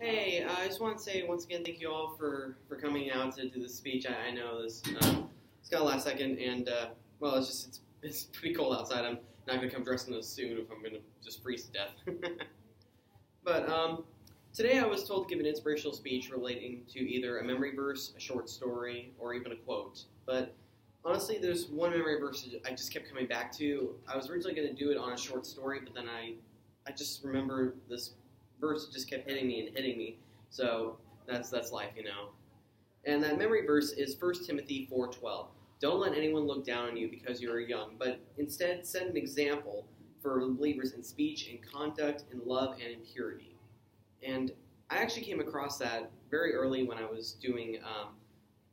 Hey, I just want to say once again thank you all for coming out to do this speech. I know this it's got a last second, and well, it's pretty cold outside. I'm not going to come dressed in a suit if I'm going to just freeze to death. But today I was told to give an inspirational speech relating to either a memory verse, a short story, or even a quote. But honestly, there's one memory verse I just kept coming back to. I was originally going to do it on a short story, but then I just remember this verse just kept hitting me. So that's life, you know. And that memory verse is 1 Timothy 4:12. Don't let anyone look down on you because you are young, but instead set an example for believers in speech, in conduct, in love, and in purity. And I actually came across that very early when I was doing,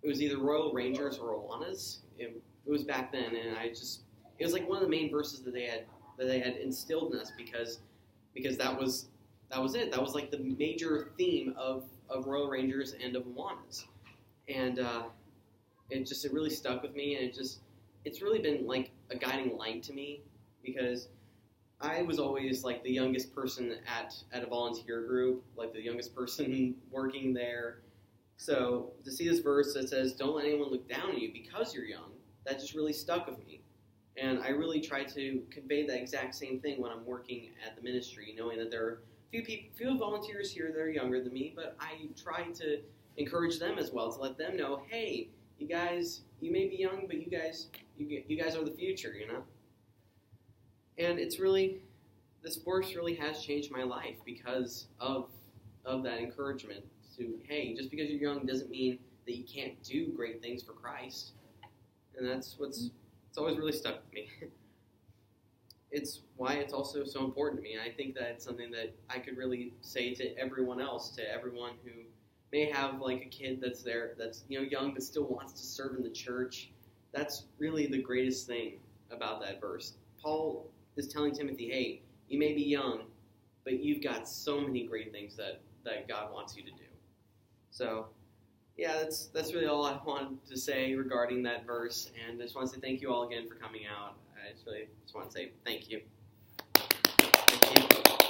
it was either Royal Rangers or Awanas. It was back then, and it was like one of the main verses that they had instilled in us because that was it. That was like the major theme of Royal Rangers and of Awanas. And it really stuck with me, and it's really been like a guiding light to me, because I was always like the youngest person at a volunteer group, like the youngest person working there. So to see this verse that says, don't let anyone look down on you because you're young, that just really stuck with me. And I really try to convey that exact same thing when I'm working at the ministry, knowing that there are few volunteers here that are younger than me, but I try to encourage them as well, to let them know, hey, you guys, you may be young, but you guys are the future, you know? And this verse really has changed my life because of that encouragement to, hey, just because you're young doesn't mean that you can't do great things for Christ. And it's always really stuck with me. It's why it's also so important to me. I think that it's something that I could really say to everyone else, to everyone who may have like a kid that's young but still wants to serve in the church. That's really the greatest thing about that verse. Paul is telling Timothy, hey, you may be young, but you've got so many great things that God wants you to do. So, yeah, that's really all I wanted to say regarding that verse, and I just want to say thank you all again for coming out. I just want to say thank you. Thank you.